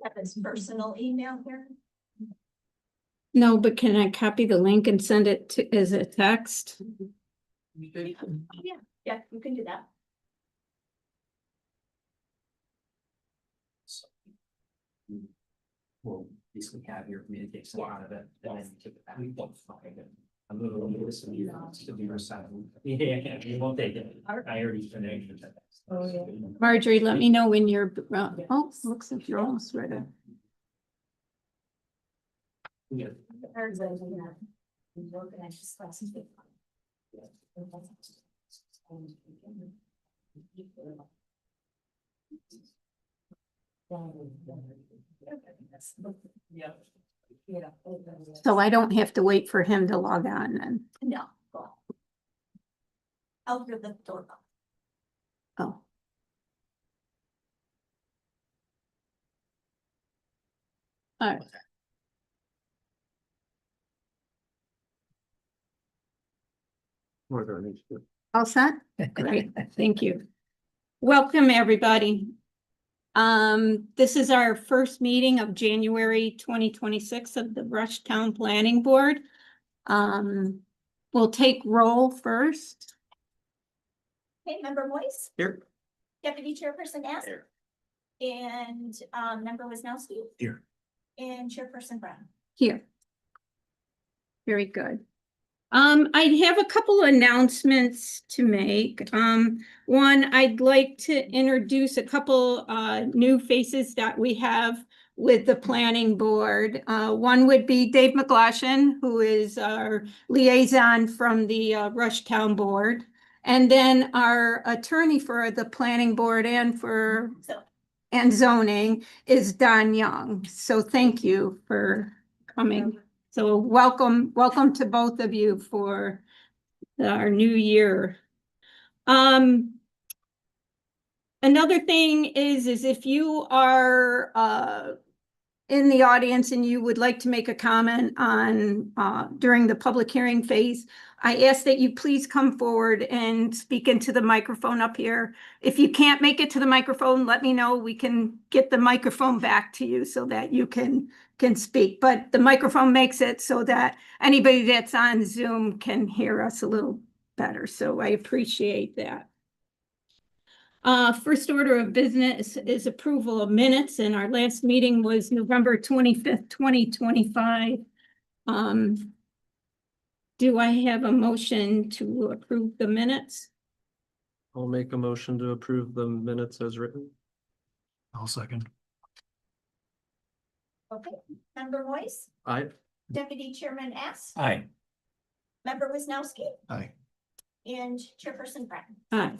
have his personal email here. No, but can I copy the link and send it to as a text? Yeah, you can do that. We'll basically have your communication out of it, and then you take it back. We don't find it. I'm a little bit of some, to be recycled. Yeah, you won't take it. I already finished. Oh, yeah. Marjorie, let me know when you're, oh, looks like you're almost ready. Yeah. So I don't have to wait for him to log on then. No. I'll give the doorbell. Oh. All right. All set? Great, thank you. Welcome, everybody. This is our first meeting of January 2026 of the Rushtown Planning Board. We'll take roll first. Okay, Member Moise, Here. Deputy Chairperson Ask, Here. and Member Wisnowski, Here. and Chairperson Brown. Here. Very good. I have a couple of announcements to make. One, I'd like to introduce a couple new faces that we have with the planning board. One would be Dave McGlashan, who is our liaison from the Rushtown Board. And then our attorney for the planning board and for and zoning is Don Young. So thank you for coming. So welcome to both of you for our new year. Another thing is if you are in the audience and you would like to make a comment on during the public hearing phase, I ask that you please come forward and speak into the microphone up here. If you can't make it to the microphone, let me know. We can get the microphone back to you so that you can speak. But the microphone makes it so that anybody that's on Zoom can hear us a little better. So I appreciate that. First order of business is approval of minutes, and our last meeting was November 25th, 2025. Do I have a motion to approve the minutes? I'll make a motion to approve the minutes as written. I'll second. Okay, Member Moise, Aye. Deputy Chairman Ask, Aye. Member Wisnowski, Aye. and Chairperson Brown. Aye.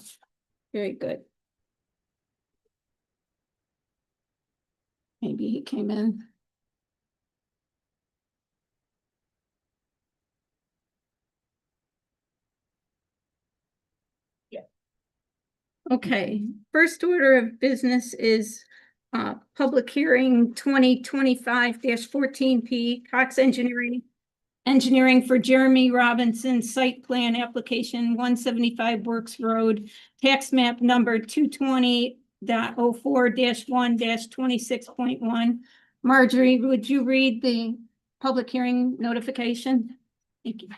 Very good. Maybe he came in. Yeah. Okay, first order of business is public hearing 2025-14P Cox Engineering for Jeremy Robinson site plan application 175 Works Road, tax map number 220.04-1-26.1. Marjorie, would you read the public hearing notification? Thank you.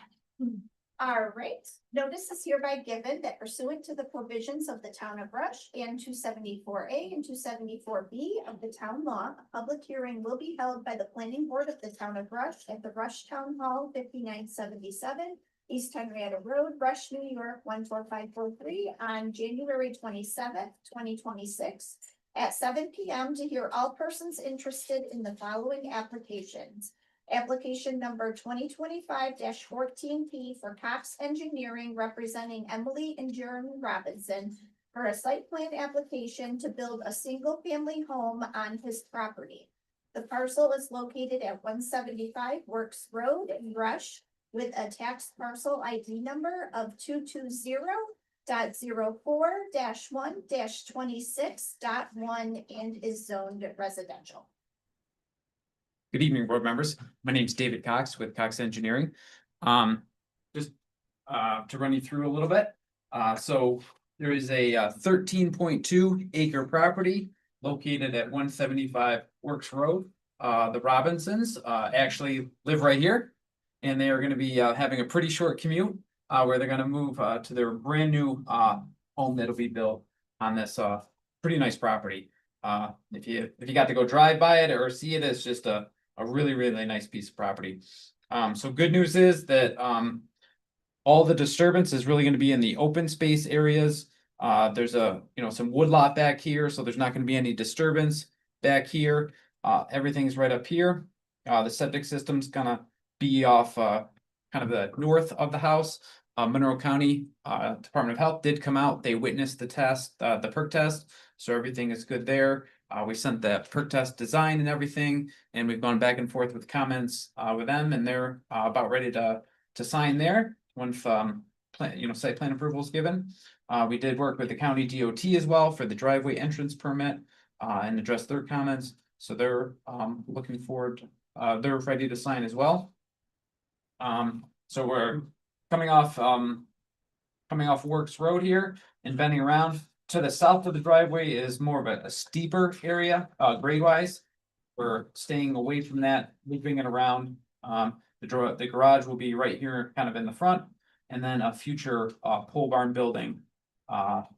All right, notice is hereby given that pursuant to the provisions of the Town of Rush and 274A and 274B of the town law, a public hearing will be held by the planning board of the Town of Rush at the Rush Town Hall, 5977 East Henrietta Road, Rush, New York, 14543 on January 27th, 2026 at 7 p.m. to hear all persons interested in the following applications. Application number 2025-14P for Cox Engineering representing Emily and Jeremy Robinson for a site plan application to build a single-family home on his property. The parcel is located at 175 Works Road in Rush with a tax parcel ID number of 220.04-1-26.1 and is zoned residential. Good evening, board members. My name is David Cox with Cox Engineering. Just to run you through a little bit. So there is a 13.2 acre property located at 175 Works Road. The Robinsons, actually live right here. And they are gonna be, having a pretty short commute, where they're gonna move, to their brand new, home that'll be built on this, pretty nice property. If you got to go drive by it or see it, it's just a really, really nice piece of property. So good news is that, all the disturbance is really gonna be in the open space areas. There's some woodlot back here, so there's not gonna be any disturbance back here. Everything's right up here. The septic system's gonna be off, kind of the north of the house. Monroe County, Department of Health did come out. They witnessed the test, the perk test, so everything is good there. We sent the perk test design and everything, and we've gone back and forth with comments, with them, and they're, about ready to sign there once, site plan approval is given. We did work with the county DOT as well for the driveway entrance permit, and address their comments. So they're, looking forward, they're ready to sign as well. So we're coming off Works Road here and bending around. To the south of the driveway is more of a steeper area, grade wise. We're staying away from that, looping it around. The garage will be right here, kind of in the front, and then a future, pole barn building,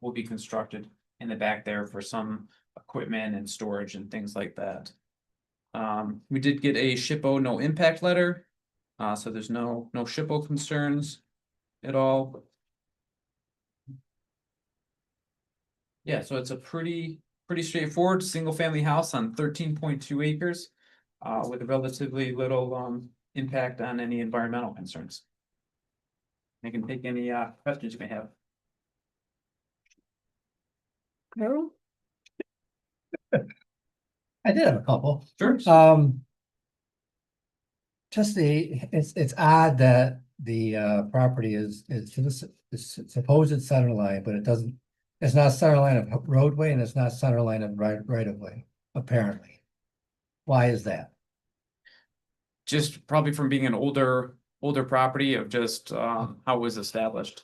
will be constructed in the back there for some equipment and storage and things like that. We did get a SHPO no impact letter, so there's no SHPO concerns at all. Yeah, so it's a pretty straightforward, single family house on 13.2 acres, with a relatively little, impact on any environmental concerns. I can take any, questions you may have. Carol? I did have a couple. Sure. It's odd that the property is to the supposed center line, but it's not center line of roadway and it's not center line of right of way, apparently. Why is that? Just probably from being an older property of just, how it was established.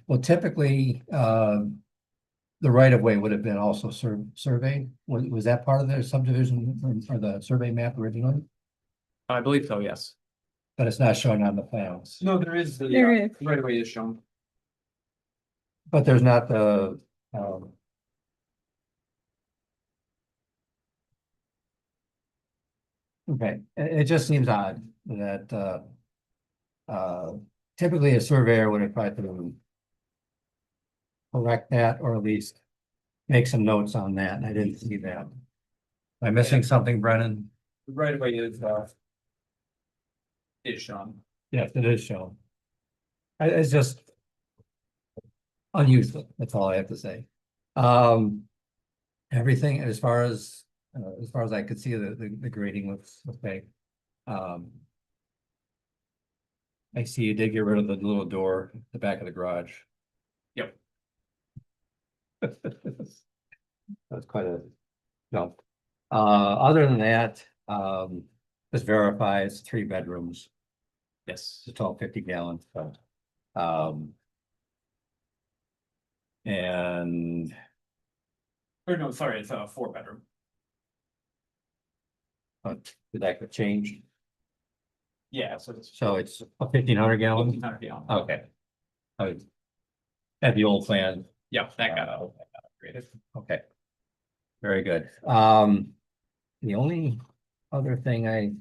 Well, typically, the right of way would have been also surveyed. Was that part of their subdivision or the survey map originally? I believe so, yes. But it's not shown on the plans. No, there is There is. right away is shown. But there's not the, okay, it just seems odd that, typically a surveyor would have tried to correct that or at least make some notes on that, and I didn't see that. Am I missing something, Brennan? Right away is shown. Yes, it is shown. It's just unusual, that's all I have to say. Everything as far as I could see, the grading looks okay. I see you did get rid of the little door at the back of the garage. Yep. That's quite a jump. Other than that, this verifies 3 bedrooms. Yes. It's a tall 50-gallon. And Or no, sorry, it's a 4-bedroom. that could change. Yeah, so it's So it's a 1,500 gallon. 1,500 gallon. Okay. I would- At the old plan. Yeah, that got upgraded. Okay. Very good. The only other thing I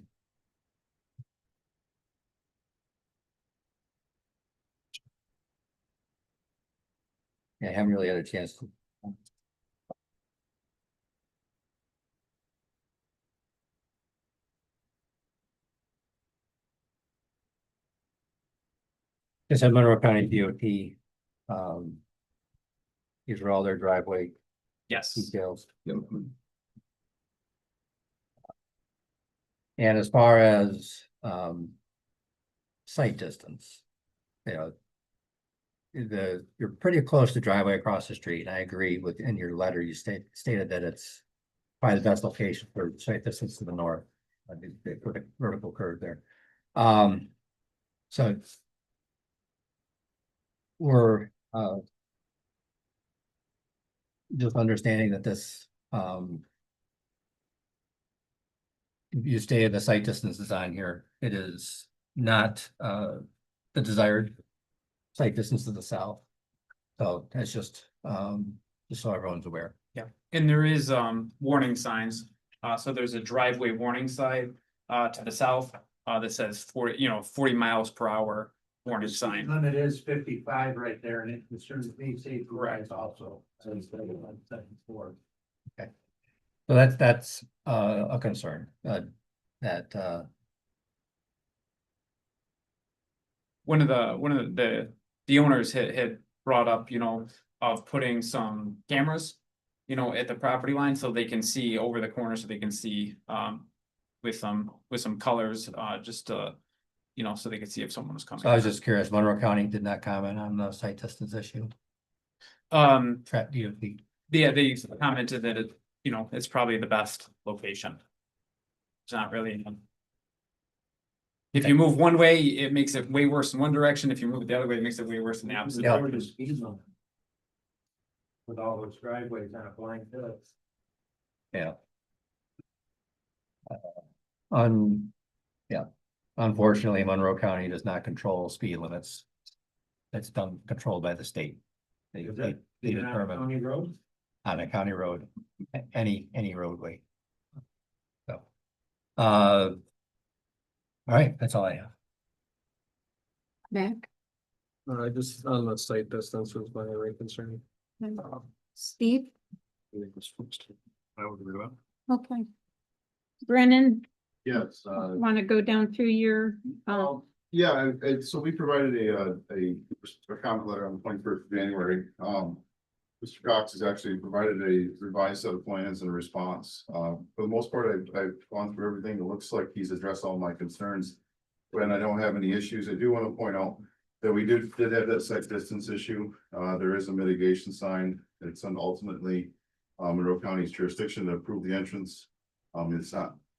haven't really had a chance to. Just at Monroe County DOT. These are all their driveway Yes. details. And as far as site distance, you know, you're pretty close to driveway across the street. And I agree with, in your letter, you stated that it's probably the best location for site distance to the north. The vertical curve there. So we're just understanding that this You stated the site distance is on here. It is not the desired site distance to the south. So that's just so everyone's aware. And there is warning signs. So there's a driveway warning sign to the south that says 40 miles per hour warning sign. Limit is 55 right there, and it concerns me safety Correct. also. So instead of 174. So that's a concern, that One of the owners had brought up, of putting some cameras, at the property line so they can see over the corner, so they can see with some colors, just so they could see if someone was coming. so I was just curious, Monroe County did not comment on the site distance issue. Trap DOT. Yeah, they commented that it's probably the best location. It's not really. If you move one way, it makes it way worse in one direction. If you move it the other way, it makes it way worse in the opposite. Yeah. With all those driveways on a blind hill. Yeah. Yeah, unfortunately, Monroe County does not control speed limits. It's controlled by the state. They determine County road? on a county road, any roadway. So, all right, that's all I have. Back. Just on the site distance was my only concern. Steve, I would agree with okay. Brennan, Yes, want to go down through your, yeah, so we provided a comment letter on the 21st of January. Mr. Cox has actually provided a revised set of plans and a response. For the most part, I've gone through everything. It looks like he's addressed all my concerns. When I don't have any issues, I do want to point out that we did have that site distance issue. There is a mitigation sign. It's ultimately Monroe County's jurisdiction to approve the entrance.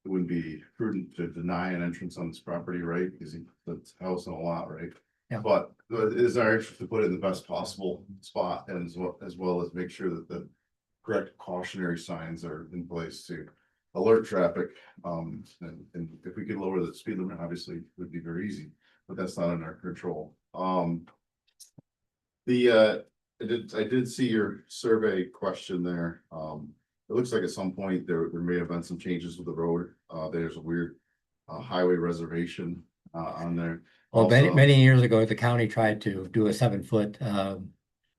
It wouldn't be prudent to deny an entrance on this property, right? Because it's a house and a lot, right? Yeah. But it is our interest to put it in the best possible spot and as well as make sure that the correct cautionary signs are in place to alert traffic. And if we could lower the speed limit, obviously it would be very easy, but that's not in our control. I did see your survey question there. It looks like at some point there may have been some changes with the road. There's a weird highway reservation on there. Well, Also- many years ago, the county tried to do a 7-foot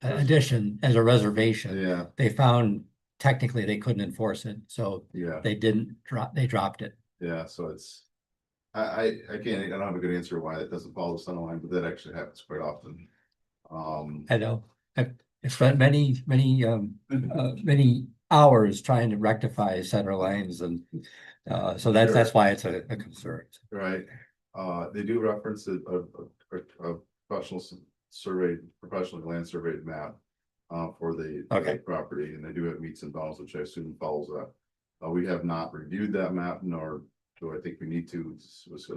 addition as a reservation. Yeah, They found technically they couldn't enforce it, so yeah, they dropped it. yeah, so it's. I don't have a good answer why it doesn't follow the center line, but that actually happens quite often. I know, I've spent many hours trying to rectify center lines and so that's why it's a concern. Right, they do reference a professionally land surveyed map. For the Okay. property, and they do have meets and bounds, which I assume follows that. We have not reviewed that map, nor do I think we need to. It was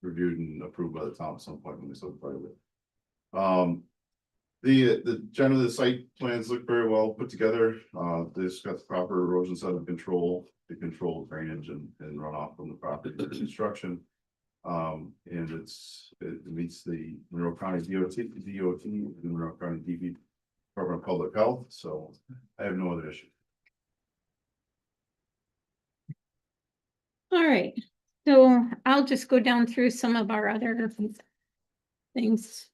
reviewed and approved by the town at some point when they subdivided it. Generally the site plans look very well put together. This got the proper erosion set control to control drainage and runoff from the property for construction. And it meets the Monroe County DOT and Monroe County DP Department of Public Health, so I have no other issue. all right. So I'll just go down through some of our other things,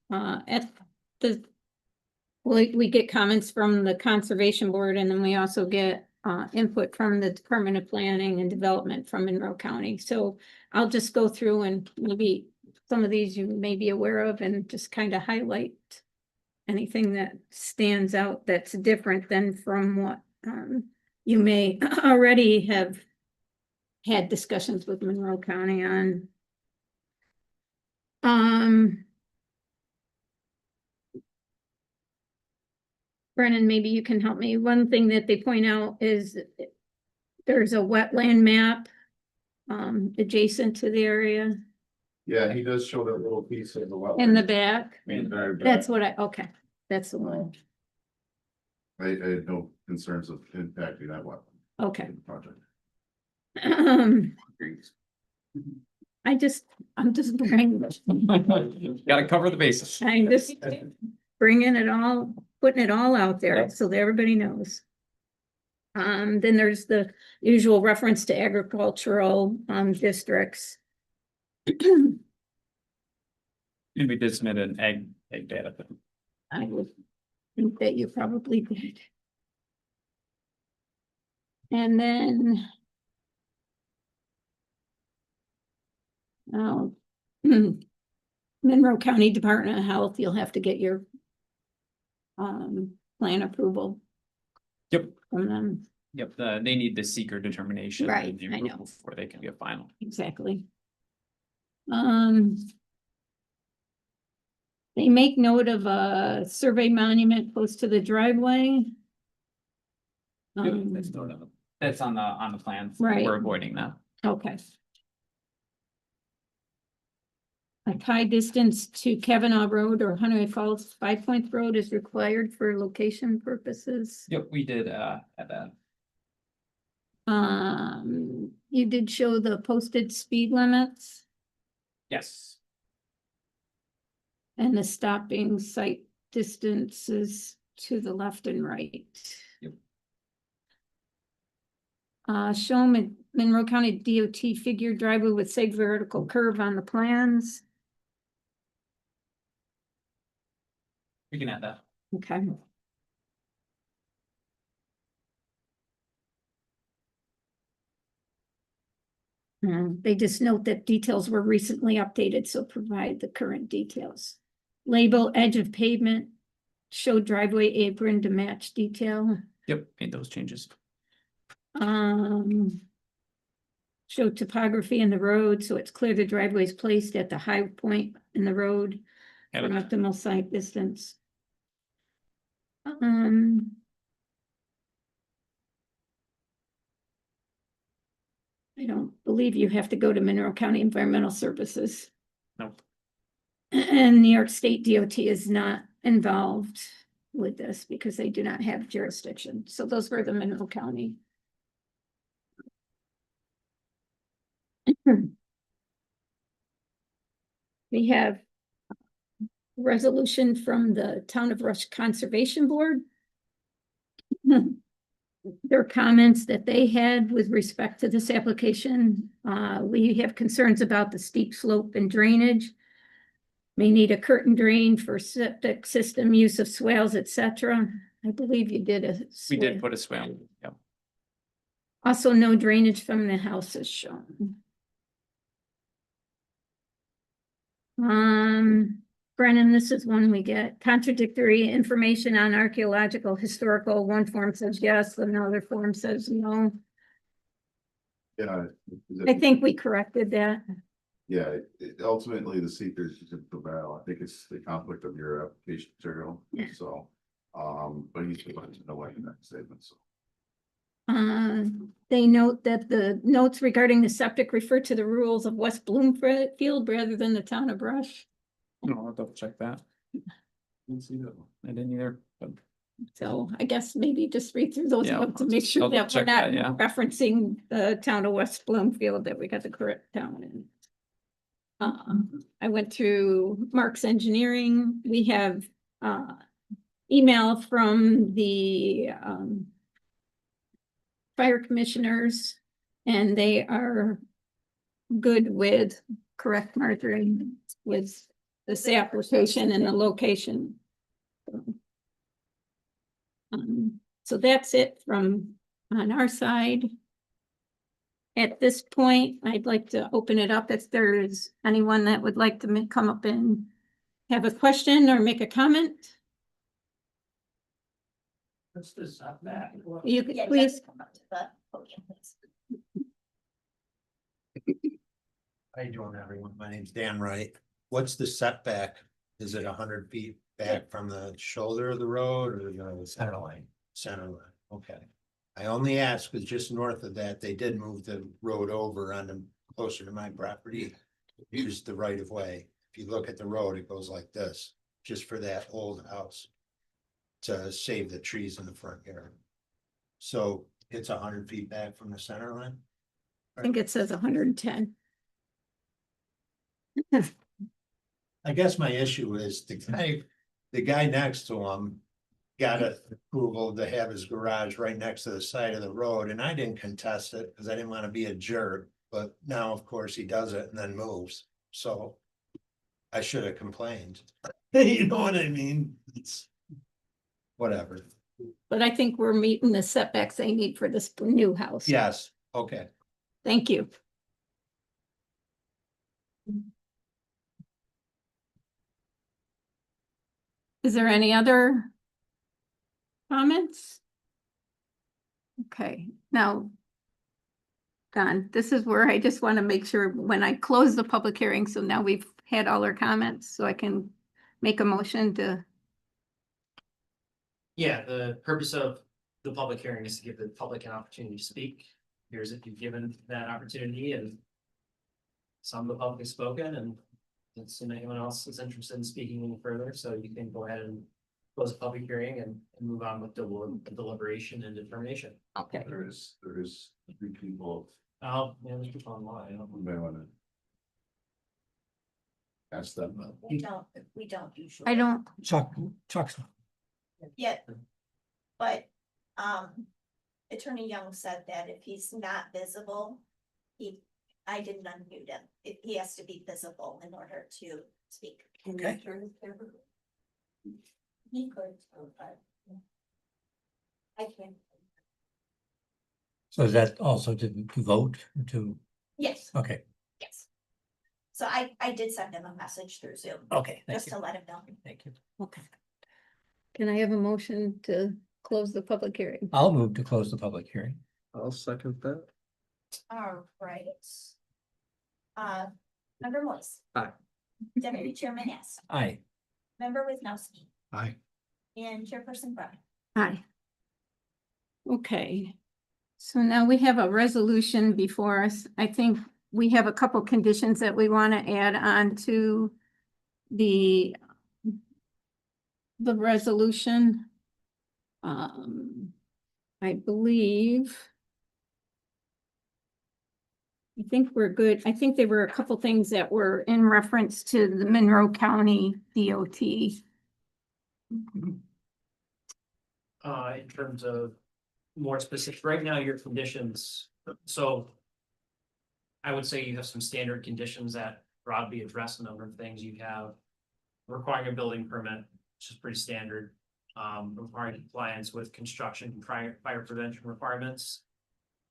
we get comments from the Conservation Board, and then we also get input from the Department of Planning and Development from Monroe County. So I'll just go through and maybe some of these you may be aware of and just kind of highlight anything that stands out that's different than from what you may already have had discussions with Monroe County on. Brennan, maybe you can help me. One thing that they point out is there's a wetland map adjacent to the area Yeah, he does show that little piece of the wetland. in the back. Very back. That's what okay, that's the one. I had no concerns of impacting that one. Okay. Project. I'm just bringing, Gotta cover the bases. I'm just bringing it all, putting it all out there so that everybody knows. Then there's the usual reference to agricultural, districts. And we did submit an egg data. I would think that you probably did. And then. Oh. Monroe County Department of Health, you'll have to get your. Plan approval Yep, from them, yep, they need the seeker determination. Right, and the I know. approval before they can be a final. exactly. They make note of a survey monument close to the driveway. Yep, that's on the plan. Right. We're avoiding that. Okay. A high distance to Kavanaugh Road or Hunter Falls 5 Points Road is required for location purposes. Yep, we did at that. You did show the posted speed limits Yes. and the stopping site distances to the left and right. Yep. Show Monroe County DOT figure driveway with seg vertical curve on the plans. We can add that. Okay. They just note that details were recently updated, so provide the current details. Label edge of pavement, show driveway apron to match detail. Yep, made those changes. Show topography in the road, so it's clear the driveway is placed at the high point in the road for Added. optimal sight distance. I don't believe you have to go to Monroe County Environmental Services. Nope. And New York State DOT is not involved with this because they do not have jurisdiction. So those were the Monroe County. We have resolution from the Town of Rush Conservation Board. Their comments that they had with respect to this application. We have concerns about the steep slope and drainage. May need a curtain drain for septic system, use of swales, etc. I believe you did a. We did put a swale. Yep. Also, no drainage from the house is shown. Brennan, this is one we get contradictory information on archaeological, historical. One form says yes, another form says no. Yeah. I think we corrected that. Yeah, ultimately the seekers should prevail. I think it's the conflict of your application material, Yeah. so. But he's going to know what in that statement, so. They note that the notes regarding the septic refer to the rules of West Bloomfield rather than the town of Rush. No, I'll double check that. Didn't see that one. I didn't either, but So I guess maybe just read through those Yeah, notes to make sure I'll that we're check not that, yeah. referencing the town of West Bloomfield, that we got the correct town in. I went through Mark's Engineering. We have email from the fire commissioners, and they are good with, correct, Marjorie, with this application and the location. So that's it from on our side. At this point, I'd like to open it up if there is anyone that would like to come up and have a question or make a comment. What's this up back? You could Yeah, please. come up to the podium, please. How you doing, everyone? My name's Dan Wright. What's the setback? Is it 100 feet back from the shoulder of the road or the center line? Center line, okay. I only asked because just north of that, they did move the road over on the closer to my property. Use the right of way. If you look at the road, it goes like this, just for that old house. to save the trees in the front yard. So it's 100 feet back from the center line? I think it says 110. I guess my issue is the guy next to him got approval to have his garage right next to the side of the road, and I didn't contest it because I didn't want to be a jerk, but now, of course, he does it and then moves, so I should have complained. You know what I mean? It's whatever. But I think we're meeting the setbacks they need for this new house. Yes, okay. Thank you. Is there any other comments? Okay, now, Don, this is where I just want to make sure when I close the public hearing, so now we've had all our comments, so I can make a motion to, Yeah, the purpose of the public hearing is to give the public an opportunity to speak. Here's if you've given that opportunity and some of the public has spoken and if anyone else is interested in speaking any further, so you can go ahead and close the public hearing and move on with the deliberation and determination. okay. There is 3 people, Yeah, there's people online. who may wanna ask them. We don't usually. I don't, Chuck's. Yet, but, Attorney Young said that if he's not visible, I didn't unmute him. He has to be visible in order to speak. Okay. He could, but. I can't. So is that also to vote, to, Yes, okay, yes. So I did send him a message through Zoom, okay, just to let him know. thank you. okay. Can I have a motion to close the public hearing? I'll move to close the public hearing. I'll second that. All right. Member Moise. Aye. Deputy Chairman Hess. Aye. Member Wisnowski. Aye. And Chairperson Brown. Aye. Okay. So now we have a resolution before us. I think we have a couple conditions that we want to add on to the resolution. I believe. I think we're good. I think there were a couple things that were in reference to the Monroe County DOT. In terms of more specific, right now, your conditions, so. I would say you have some standard conditions that broadly address a number of things. You have requiring a building permit, which is pretty standard. Requiring compliance with construction and fire prevention requirements.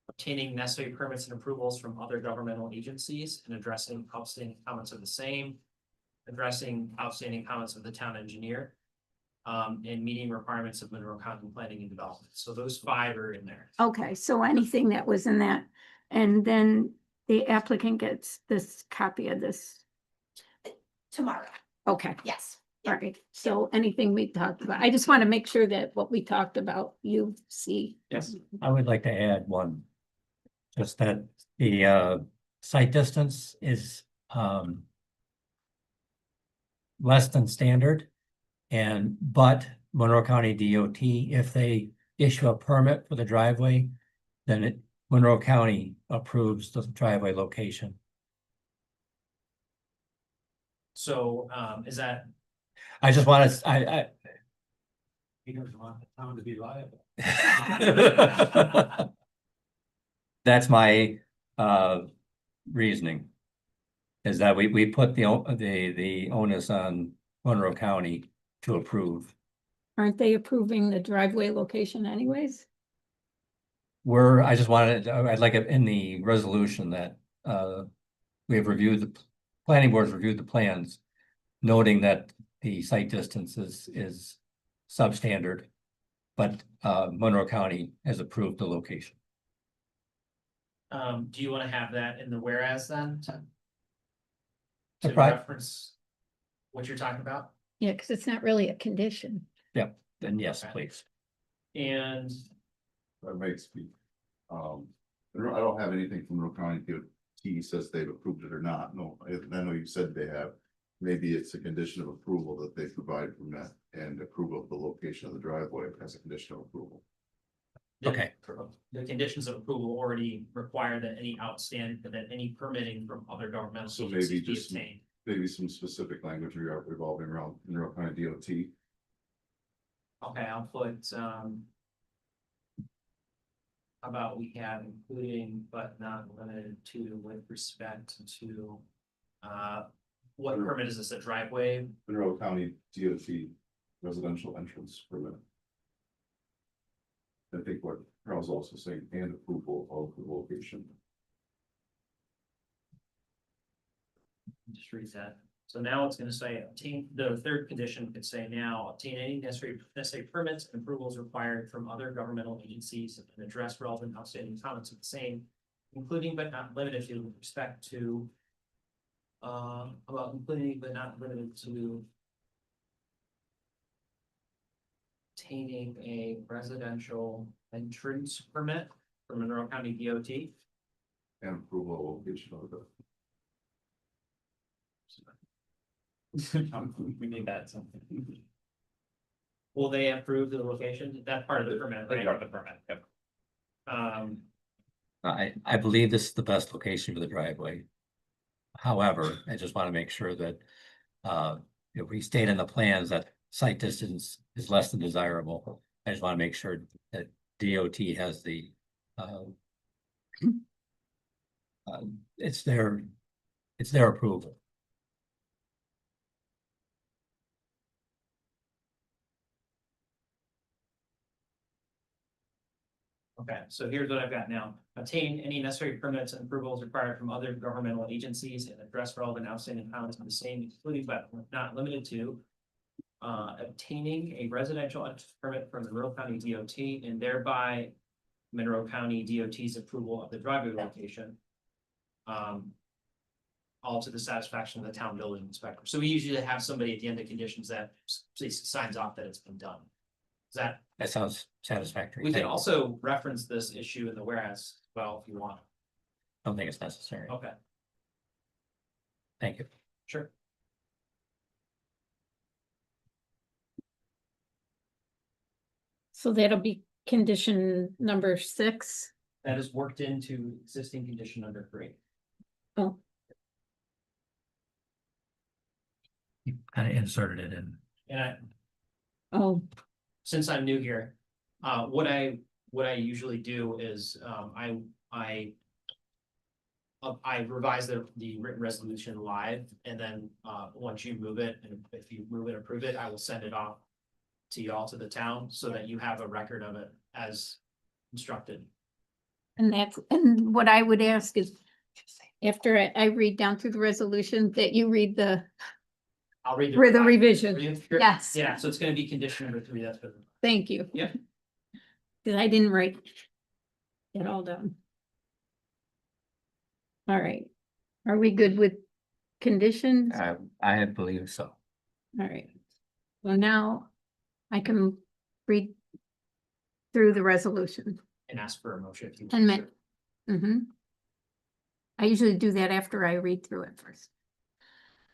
Obtaining necessary permits and approvals from other governmental agencies and addressing outstanding comments of the same. Addressing outstanding comments of the town engineer. And meeting requirements of Monroe County Planning and Development. So those 5 are in there. Okay, so anything that was in that, and then the applicant gets this copy of this. Tomorrow, Okay, yes. all right. So anything we talked about, I just want to make sure that what we talked about, you see. Yes. I would like to add one. Just that the site distance is less than standard. But Monroe County DOT, if they issue a permit for the driveway, then Monroe County approves the driveway location. So, is that, I just want to, He doesn't want the town to be liable. That's my reasoning. Is that we put the onus on Monroe County to approve. Aren't they approving the driveway location anyways? I just wanted, I'd like it in the resolution that we have reviewed, the planning board's reviewed the plans, noting that the site distance is substandard, but Monroe County has approved the location. do you want to have that in the whereas then? To Right. reference what you're talking about? Yeah, because it's not really a condition. Then yes, Okay. please. And That makes me, I don't have anything from Monroe County DOT says they've approved it or not. No, I know you said they have. Maybe it's a condition of approval that they provide from that and approval of the location of the driveway as a conditional approval. Okay. The conditions of approval already require that any permitting from other governmental So agencies maybe be just obtained. maybe some specific language revolving around Monroe County DOT. Okay, I'll put, how about we have including but not limited to with respect to, what permit is this, a driveway? Monroe County DOT residential entrance permit. I think what Carl's also saying, and approval of the location. Just read that. So now it's gonna say obtain, the third condition could say now obtain any necessary permits and approvals required from other governmental agencies and address relevant outstanding comments of the same, including but not limited to with respect to about including but not limited to obtaining a residential entrance permit from Monroe County DOT. And approval of location of the. We need that something. Will they approve the location? That's part of the permit, right? Part of the permit, yep. I believe this is the best location for the driveway. However, I just want to make sure that if we state in the plans that site distance is less than desirable, I just want to make sure that DOT has the it's their approval. Okay, so here's what I've got now. Obtain any necessary permits and approvals required from other governmental agencies and address relevant outstanding comments on the same, including but not limited to obtaining a residential entrance permit from Monroe County DOT and thereby Monroe County DOT's approval of the driveway location. All to the satisfaction of the town building inspector. So we usually have somebody at the end of conditions that signs off that it's been done. Is that? That sounds satisfactory. We can Thank you. also reference this issue in the whereas, well, if you want. Don't think it's necessary. Okay, Thank you. sure. So that'll be condition number 6. That is worked into existing condition number 3. Oh, You kind of inserted it in. And oh, since I'm new here, what I usually do is, I revise the written resolution live, and then, once you move it, and if you move and approve it, I will send it off to y'all, to the town, so that you have a record of it as instructed. and what I would ask is after I read down through the resolution that you read I'll read the revision. Yes. Yeah, so it's gonna be condition number 3, that's good. Thank you. Yeah. Because I didn't write it all down. All right. Are we good with conditions? I believe so. All right. Well, now I can read through the resolution. And ask for a motion if you. And I usually do that after I read through it first.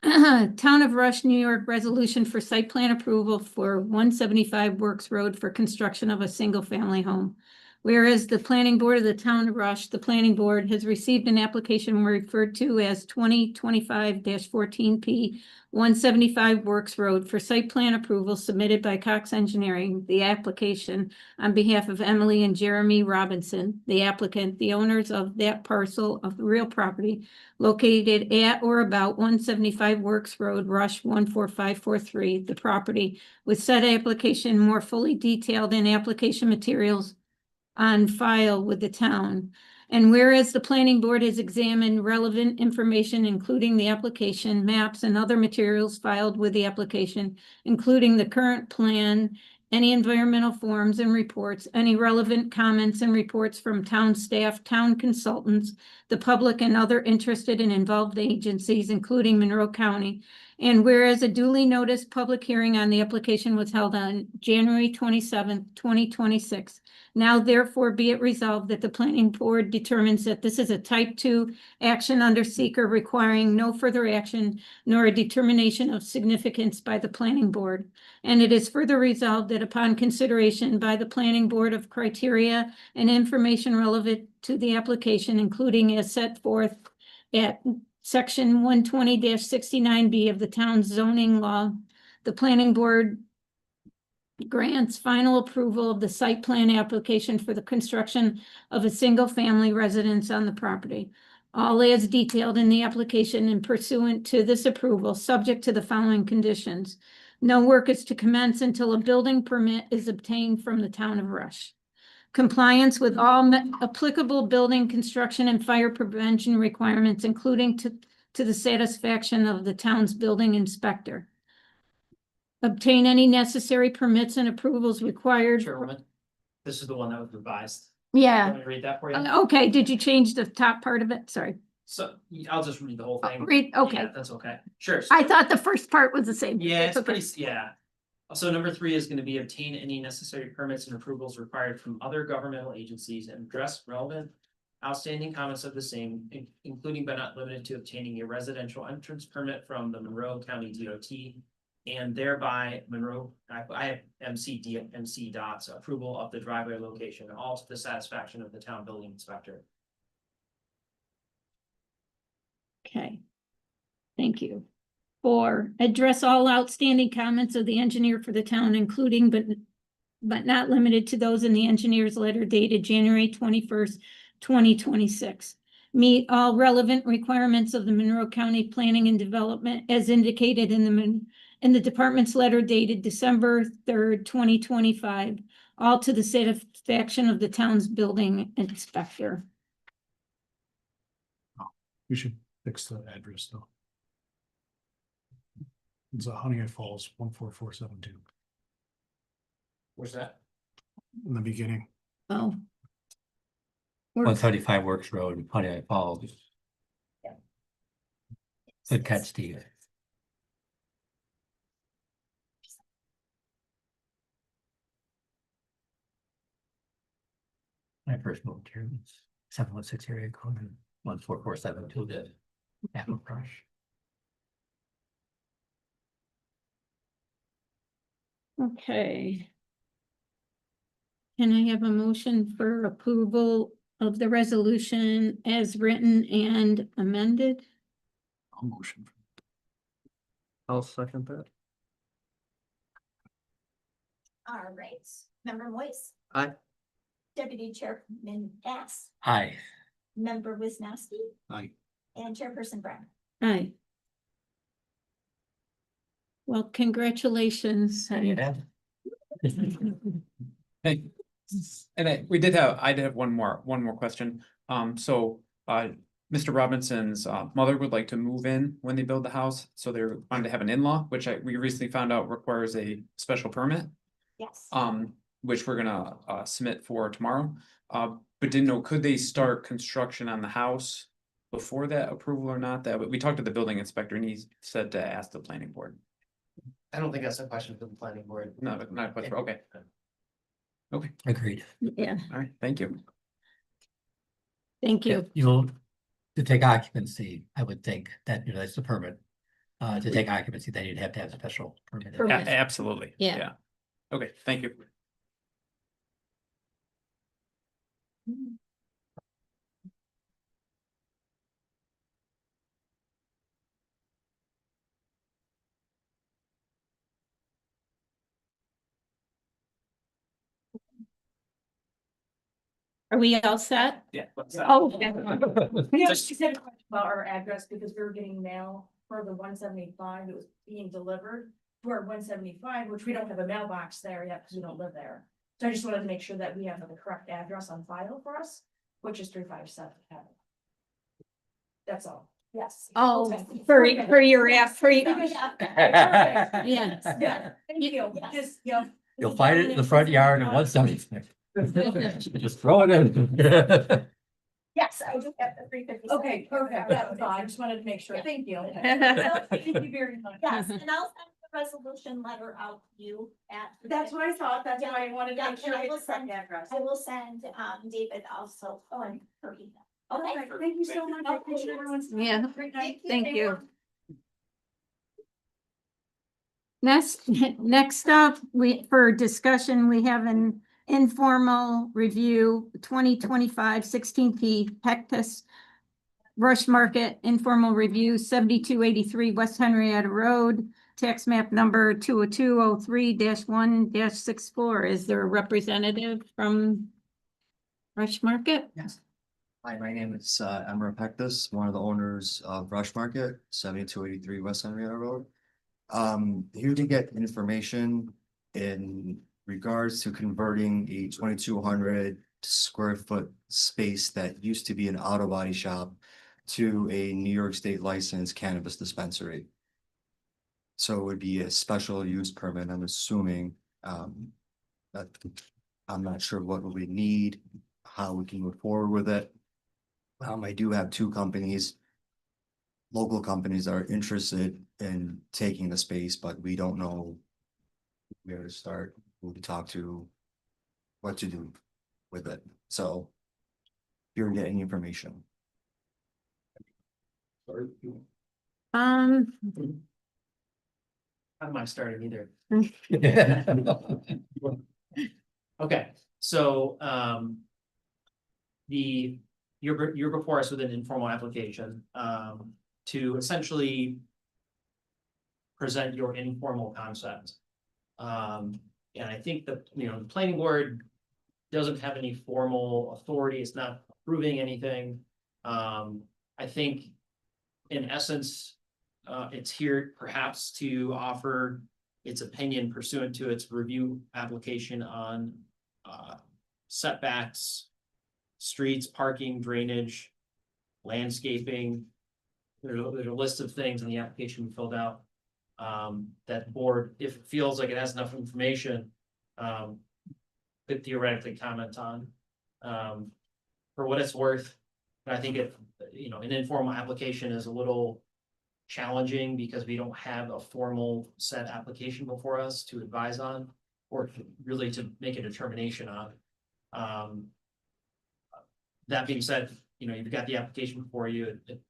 Town of Rush, New York, resolution for site plan approval for 175 Works Road for construction of a single-family home. Whereas the planning board of the town of Rush, the planning board has received an application referred to as 2025-14P 175 Works Road for site plan approval submitted by Cox Engineering, the application on behalf of Emily and Jeremy Robinson, the applicant, the owners of that parcel of real property located at or about 175 Works Road, Rush 14543, the property, with said application more fully detailed in application materials on file with the town. And whereas the planning board has examined relevant information, including the application, maps, and other materials filed with the application, including the current plan, any environmental forms and reports, any relevant comments and reports from town staff, town consultants, the public, and other interested and involved agencies, including Monroe County. And whereas a duly noticed public hearing on the application was held on January 27th, 2026. Now therefore be it resolved that the planning board determines that this is a type 2 action under seeker requiring no further action nor a determination of significance by the planning board. And it is further resolved that upon consideration by the planning board of criteria and information relevant to the application, including as set forth at section 120-69B of the town's zoning law, the planning board grants final approval of the site plan application for the construction of a single-family residence on the property. All as detailed in the application and pursuant to this approval, subject to the following conditions. No work is to commence until a building permit is obtained from the town of Rush. Compliance with all applicable building, construction, and fire prevention requirements, including to the satisfaction of the town's building inspector. Obtain any necessary permits and approvals required. Chairwoman, this is the one that was revised. Yeah. Want me to read that for you? Okay, did you change the top part of it? Sorry. So I'll just read the whole thing. Read, okay. Yeah, that's okay. Sure. I thought the first part was the same. Yeah, it's okay. pretty, yeah. So number 3 is gonna be obtain any necessary permits and approvals required from other governmental agencies and address relevant outstanding comments of the same, including but not limited to obtaining a residential entrance permit from the Monroe County DOT and thereby Monroe, I have MC Dot's approval of the driveway location, all to the satisfaction of the town building inspector. Okay. Thank you. 4, address all outstanding comments of the engineer for the town, including but not limited to those in the engineer's letter dated January 21st, 2026. Meet all relevant requirements of the Monroe County Planning and Development as indicated in the department's letter dated December 3rd, 2025, all to the satisfaction of the town's building inspector. We should fix the address though. It's a Honeyett Falls 14472 Where's that? in the beginning. Oh. 135 Works Road, Pontiac Falls. Good catch, Steve. My first moved here, 716 area code, 14472 did. Apple Crush. Okay. Can I have a motion for approval of the resolution as written and amended? I'll motion. I'll second that. All right, Member Moise. Aye. Deputy Chairman Bass, Aye. Member Wisniewski, Aye. and Chairperson Brown. Aye. Well, congratulations. And you have. Hey, and I did have one more question. Mr. Robinson's mother would like to move in when they build the house, so they're wanting to have an in-law, which we recently found out requires a special permit. Yes. Which we're gonna submit for tomorrow. But didn't know, could they start construction on the house before that approval or not? That we talked to the building inspector and he said to ask the planning board. I don't think that's a question for the planning board. No, not a question. Okay. Okay, Agreed. Yeah, all right, thank you. thank you. You'll, to take occupancy, I would think that, that's the permit. To take occupancy, then you'd have to have a special permit. Permit. Absolutely. Yeah. Okay, thank you. Are we all set? Yeah. what's that? Oh. Yeah, she said a question about our address because we were getting mail for the 175 that was being delivered to our 175, which we don't have a mailbox there yet because we don't live there. So I just wanted to make sure that we have the correct address on file for us, which is 357. That's all. Yes. Oh, Okay. for your app, for you. Perfect. Yes. Yeah, thank you. Just, yeah. You'll find it in the front yard at 176. Just throw it in. Yes, I do have the 357. Okay, perfect. Yeah. That's all. I just wanted to make sure. Thank you. Yes. Thank you very much. Yes, and I'll send the resolution letter out to you at. That's what I thought. That's why I wanted to Yeah, make sure and I I will had the correct send- address. I will send, David also on her email. Okay. Perfect. Thank you so much. I appreciate everyone's time. Yeah. Have a great night. Thank you. Next up, for discussion, we have an informal review, 2025 16P Pectus Rush Market Informal Review, 7283 West Henrietta Road, tax map number 20203-1-64. Is there a representative from Rush Market? Yes. Hi, my name is Emra Pectus, one of the owners of Rush Market, 7283 West Henrietta Road. Here to get information in regards to converting a 2,200 square foot space that used to be an auto body shop to a New York State licensed cannabis dispensary. So it would be a special use permit, I'm assuming. That I'm not sure what we need, how we can move forward with it. I do have two companies, local companies that are interested in taking the space, but we don't know where to start, who to talk to, what to do with it. So you're getting information. I don't mind starting either. Okay, so, you're before us with an informal application, to essentially present your informal concept. And I think the planning board doesn't have any formal authority, it's not approving anything. I think in essence, it's here perhaps to offer its opinion pursuant to its review application on setbacks, streets, parking, drainage, landscaping. There's a list of things in the application we filled out. That the board, if it feels like it has enough information, could theoretically comment on. For what it's worth, I think an informal application is a little challenging because we don't have a formal set application before us to advise on, or really to make a determination on. That being said, you've got the application before you, it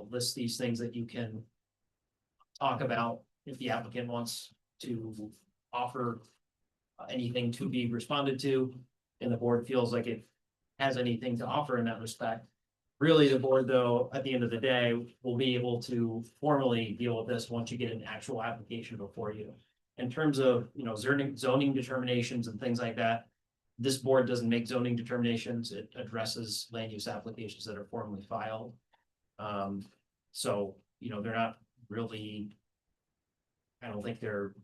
lists these things that you can talk about if the applicant wants to offer anything to be responded to, and the board feels like it has anything to offer in that respect. Really, the board, though, at the end of the day, will be able to formally deal with this once you get an actual application before you. In terms of, zoning determinations and things like that, this board doesn't make zoning determinations. It addresses land use applications that are formally filed. So, they're not really, I don't think they're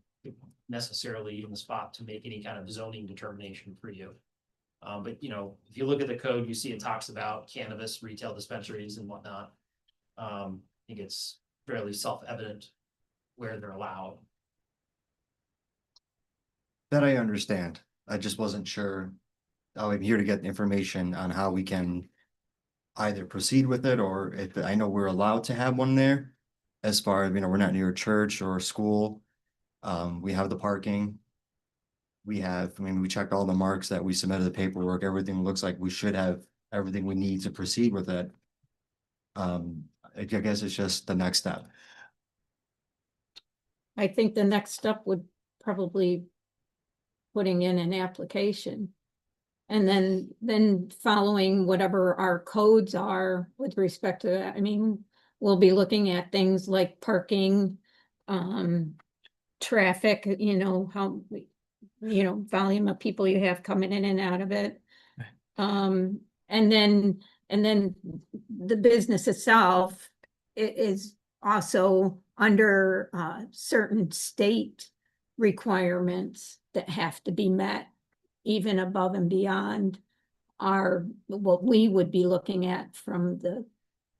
necessarily in the spot to make any kind of zoning determination for you. But if you look at the code, you see it talks about cannabis retail dispensaries and whatnot. I think it's fairly self-evident where they're allowed. That I understand. I just wasn't sure. I'm here to get information on how we can either proceed with it, or if I know we're allowed to have one there. As far as, we're not near a church or a school. We have the parking. We checked all the marks that we submitted the paperwork. Everything looks like we should have everything we need to proceed with it. I guess it's just the next step. I think the next step would probably putting in an application. And then following whatever our codes are with respect to that. We'll be looking at things like parking, traffic, how, volume of people you have coming in and out of it. And then the business itself is also under certain state requirements that have to be met, even above and beyond what we would be looking at from the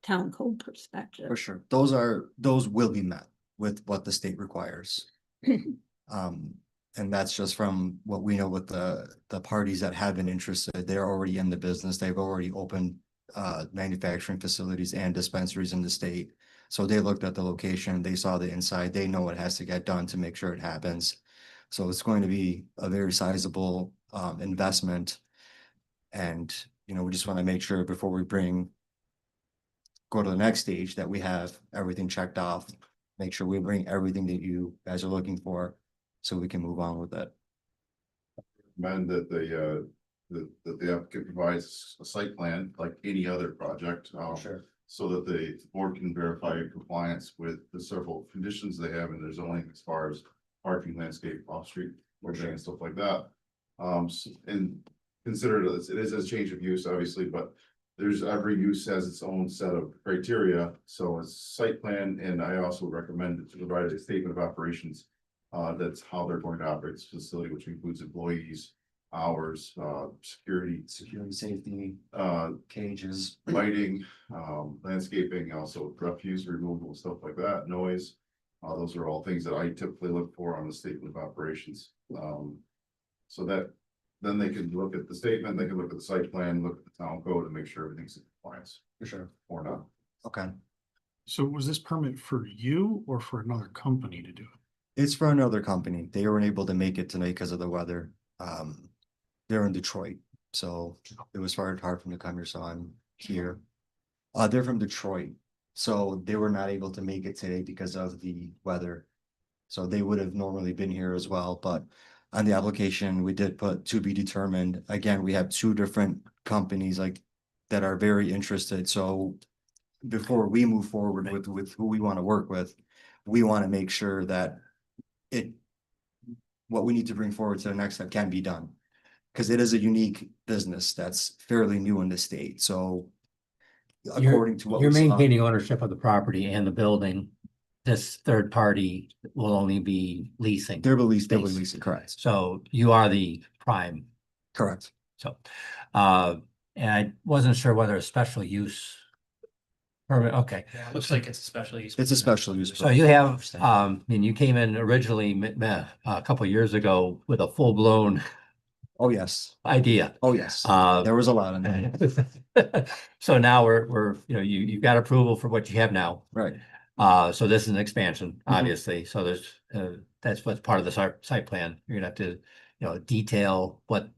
town code perspective. For sure. Those will be met with what the state requires. And that's just from what we know with the parties that have been interested. They're already in the business. They've already opened manufacturing facilities and dispensaries in the state. So they looked at the location, they saw the inside, they know what has to get done to make sure it happens. So it's going to be a very sizable investment. And, you know, we just want to make sure before we go to the next stage that we have everything checked off. Make sure we bring everything that you guys are looking for so we can move on with it. Recommend that the applicant provides a site plan like any other project. Sure. So that the board can verify compliance with the several conditions they have in their zoning as far as parking, landscape, off-street, and stuff like that. And consider it is a change of use, obviously, but there's every use has its own set of criteria. So it's site plan, and I also recommend to provide a statement of operations. That's how they're going to operate this facility, which includes employees, hours, security, Safety, cages. lighting, landscaping, also refuse removal, stuff like that, noise. Those are all things that I typically look for on the statement of operations. So that then they can look at the statement, they can look at the site plan, look at the town code and make sure everything's in compliance For sure. or not. Okay. So was this permit for you or for another company to do it? It's for another company. They weren't able to make it tonight because of the weather. They're in Detroit, so it was hard for them to come here, so I'm here. They're from Detroit, so they were not able to make it today because of the weather. So they would have normally been here as well, but on the application, we did put to be determined. Again, we have two different companies like that are very interested, so before we move forward with who we want to work with, we want to make sure that what we need to bring forward to the next step can be done. Because it is a unique business that's fairly new in the state, so according to what You're we saw- maintaining ownership of the property and the building. This third party will only be leasing. They're space. leasing, correct, So you are the prime. correct. So, and I wasn't sure whether a special use permit, okay. Looks like it's a special use. It's a special use. So you have, and you came in originally a couple years ago with a full-blown Oh, yes. idea. Oh, yes. Uh, There was a lot in there. So now we're, you've got approval for what you have now. Right. So this is an expansion, obviously. So there's, that's what's part of the site plan. You're gonna have to, detail what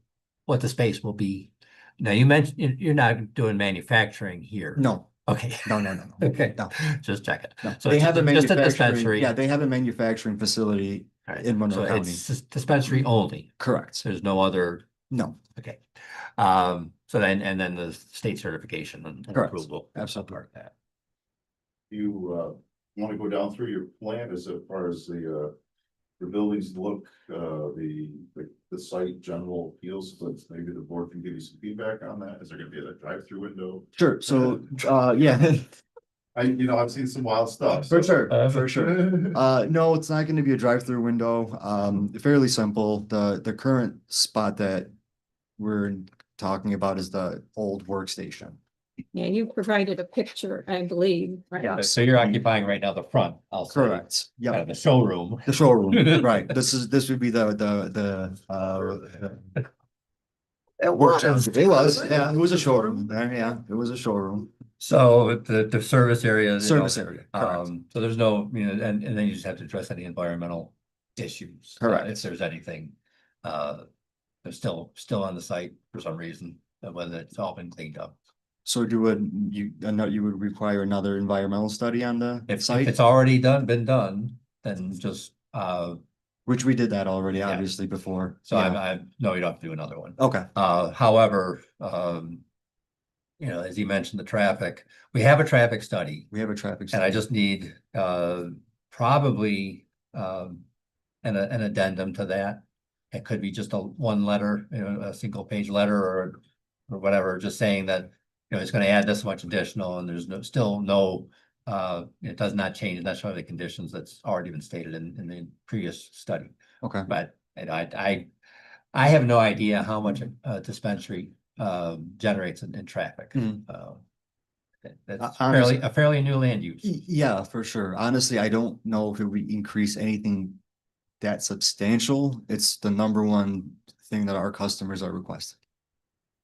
the space will be. Now, you mentioned you're not doing manufacturing here. No, Okay. no. Okay. No. Just check it. No. So They it's have a just a manufacturing, dispensary. yeah, they have a manufacturing facility All right. in Monroe So County. it's just dispensary only. Correct. There's no other. No, Okay. So then, and then the state certification and Correct. approval. Absolutely. Part of that. You want to go down through your plan as far as the buildings look, the site general feels, but maybe the board can give you some feedback on that. Is there gonna be a drive-through window? sure. So, yeah. I've seen some wild stuff. For so- sure, for sure. No, it's not gonna be a drive-through window. Fairly simple. The current spot that we're talking about is the old workstation. Yeah, you provided a picture, I believe. right? Yeah. So you're occupying right now the front, I'll say. Correct. Kind Yep. of the showroom. The showroom, right. This would be the workshop. It was a showroom there. Yeah, it was a showroom. So the service area. Service area, correct. So there's no, and then you just have to address any environmental issues. Correct. If there's anything, they're still on the site for some reason, whether it's all been cleaned up. So you would require another environmental study on the If site, it's already been done, then just, which we did that already, Yeah. obviously before. so Yeah. no, you don't have to do another one. Okay, However, as you mentioned, the traffic, we have a traffic study. we have a traffic. And I study. just need probably an addendum to that. It could be just one letter, a single page letter or whatever, just saying that, it's gonna add this much additional and there's still no, it does not change necessarily the conditions that's already been stated in the previous study. Okay, But I have no idea how much a dispensary generates in traffic. Mhm. That's honestly- a fairly new land use. yeah, for sure. Honestly, I don't know if we increase anything that substantial. It's the number one thing that our customers are requesting.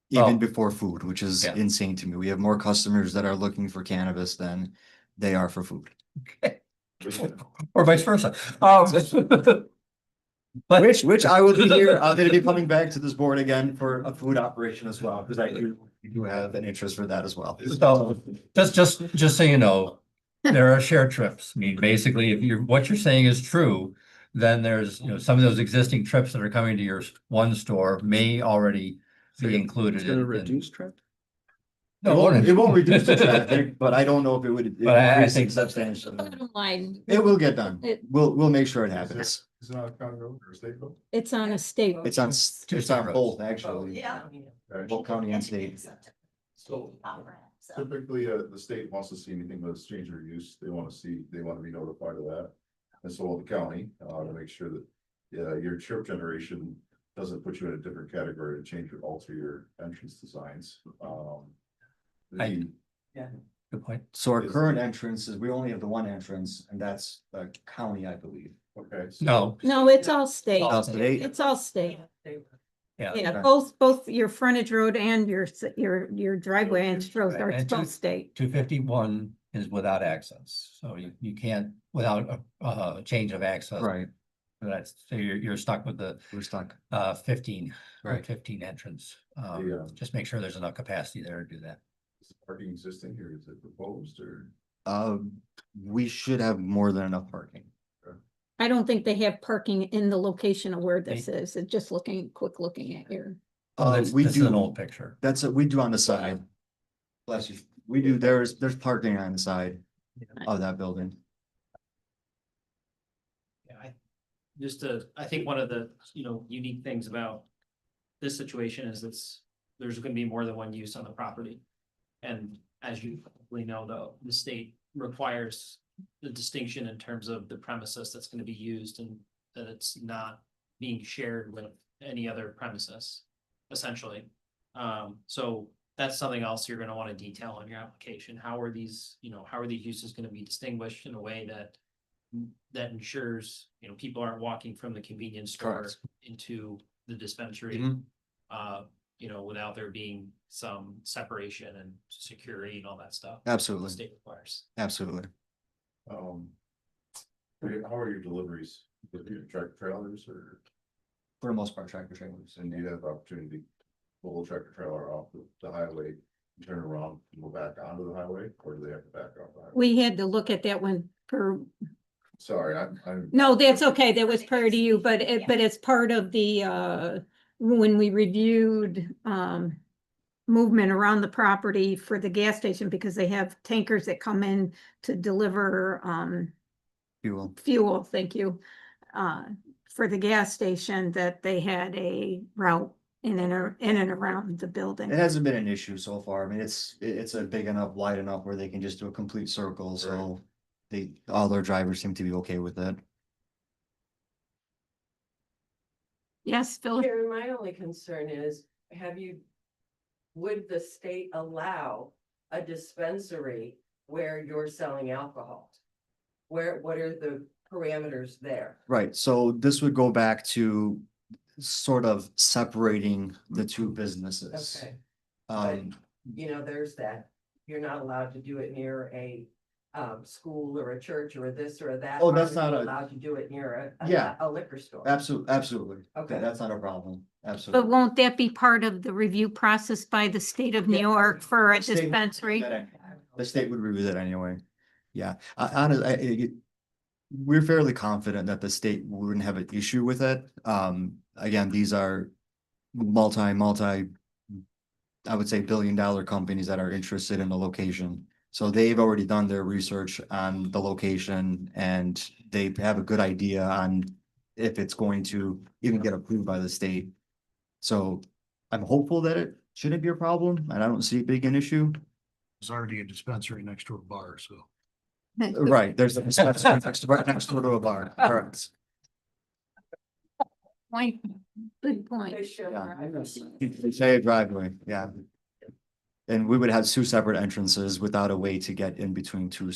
even Oh. before food, which is Yeah. insane to me. We have more customers that are looking for cannabis than they are for food. Or vice versa. But Which I will be here, I'm gonna be coming back to this board again for a food operation as well, because I do have an interest for that as well. so, just so you know, there are shared trips. I mean, basically, if you're, what you're saying is true, then there's, you know, some of those existing trips that are coming to your one store may already be included. It's gonna in- reduce traffic? It won't reduce the traffic, but I don't know if it would. But I increase it think- substantially. Bottom line, It will get done. It- We'll make sure it happens. Is it on a county road or a state road? it's on a state. It's on, Two it's on state both, actually. Yeah. Both county and state. So typically, the state wants to see anything with a change of use, they want to be notified of that. And so will the county, to make sure that, your trip generation doesn't put you in a different category to change or alter your entrance designs. Good point. So our current entrance is, we only have the one entrance, and that's the county, I believe. Okay. No, No, it's all state. All state? It's all state. yeah. Yeah, Okay. both your frontage road and your driveway and roads are And both state. 251 is without access, so you can't, without a change of access. Right, That's, so you're stuck with the we're stuck. 15, Right. 15 entrance. Yeah. Just make sure there's enough capacity there to do that. Is the parking existing or is it proposed or? We should have more than enough parking. I don't think they have parking in the location of where this is. It's just quick looking at your. We This is an do, old picture. that's what we do on the side. Bless you. We do, there's parking on the side of that building. Yeah, I think one of the, unique things about this situation is there's gonna be more than one use on the property. And as you probably know, though, the state requires the distinction in terms of the premises that's gonna be used and that it's not being shared with any other premises, essentially. So that's something else you're gonna wanna detail on your application. How are these uses gonna be distinguished in a way that ensures, people aren't walking from the convenience store Correct. into the dispensary. Mhm. Without there being some separation and security and all that stuff. Absolutely. The state requires. Absolutely. How are your deliveries? With your tractor trailers or, For the most part, tractor trailers. and do you have opportunity to pull a tractor trailer off the highway, turn around and go back onto the highway, or do they have to back off the highway? We had to look at that one for, Sorry, I'm. no, that's okay. That was prior to you, but it's part of the, when we reviewed, movement around the property for the gas station, because they have tankers that come in to deliver, fuel, thank you. For the gas station, that they had a route in and around the building. It hasn't been an issue so far. I mean, it's a big enough, wide enough where they can just do a complete circle, so all their drivers seem to be okay with it. Yes, Philip? Sharon, my only concern is, would the state allow a dispensary where you're selling alcohol? What are the parameters there? Right, so this would go back to sort of separating the two businesses. Okay, Um, there's that, you're not allowed to do it near a school or a church or a this or a that. Oh, that's Are you not a- allowed to do it near Yeah. a liquor store. absolutely. Okay. That's not a problem, But absolutely. won't that be part of the review process by the state of New York for a State- dispensary? The state would review that anyway. Yeah, we're fairly confident that the state wouldn't have an issue with it. Again, these are I would say billion-dollar companies that are interested in the location. So they've already done their research on the location and they have a good idea on if it's going to even get approved by the state. So I'm hopeful that it shouldn't be a problem and I don't see it being an issue. There's already a dispensary next to a bar, so. Right, there's a dispensary next door to a bar, correct. Point, good point. They should. They say a driveway, yeah. And we would have two separate entrances without a way to get in between two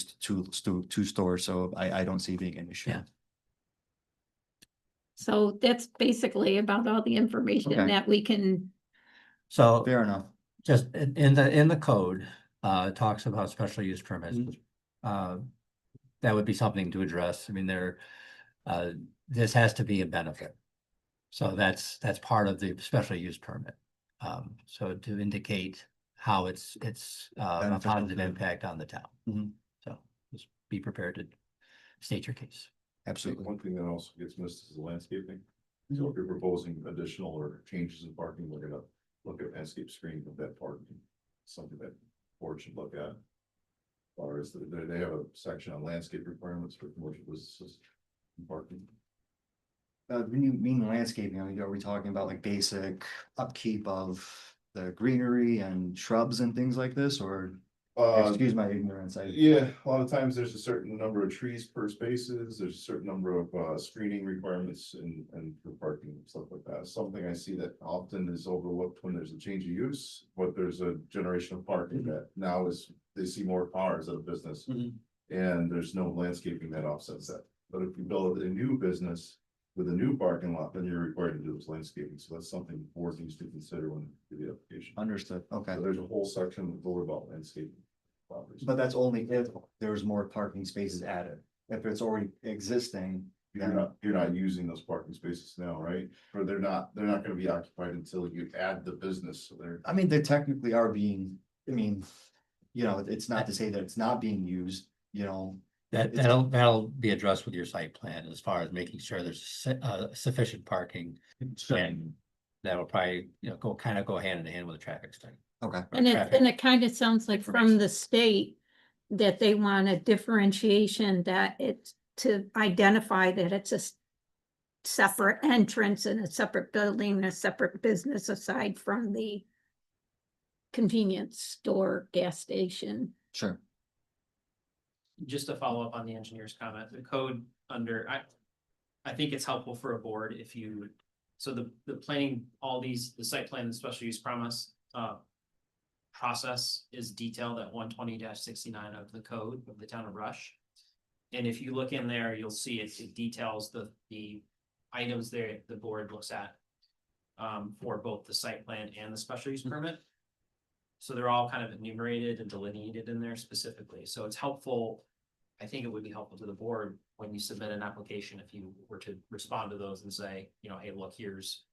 stores, so I don't see it being an issue. Yeah. So that's basically about all the information Okay. that we can So Fair enough. just in the code, it talks about special use permits. That would be something to address. I mean, this has to be a benefit. So that's part of the special use permit. So to indicate how it's a Beneficial positive to- impact on the town. Mhm. So just be prepared to state your case. I think Absolutely. one thing that also gets missed is the landscaping. So if you're proposing additional or changes in parking, we're gonna look at landscape screening of that parking. Something that board should look at. Or is they have a section on landscape requirements for commercial businesses and parking. When you mean landscaping, I mean, are we talking about like basic upkeep of the greenery and shrubs and things like this, or? Excuse my ignorance, Yeah, a lot of times there's a certain number of trees per spaces, there's a certain number of screening requirements and for parking and stuff like that. Something I see that often is overlooked when there's a change of use, but there's a generation of parking that now is, they see more cars at a business. Mhm. And there's no landscaping that offsets that. But if you build a new business with a new parking lot, then you're required to do this landscaping. So that's something the board needs to consider when you do the application. Understood, okay. So there's a whole section of all about landscaping. Properties. But that's only if there's more parking spaces added. If it's already existing, You're not using those parking spaces now, right? Or they're not gonna be occupied until you add the business, so they're. I mean, they technically are being, I mean, you know, it's not to say that it's not being used, you know. It's- That'll be addressed with your site plan as far as making sure there's sufficient parking. And that will probably, go hand in hand with a traffic study. Okay, And Traffic. it kind of sounds like from the state that they want a differentiation, that it's to identify that it's a separate entrance and a separate building, a separate business aside from the convenience store, gas station. sure. Just to follow up on the engineer's comment, the code I think it's helpful for a board if you, so the planning, the site plan and special use promise, process is detailed at 120-69 of the code of the town of Rush. And if you look in there, you'll see it details the items there the board looks at for both the site plan and the special use permit. So they're all kind of enumerated and delineated in there specifically. So it's helpful. I think it would be helpful to the board when you submit an application, if you were to respond to those and say, hey, look, here's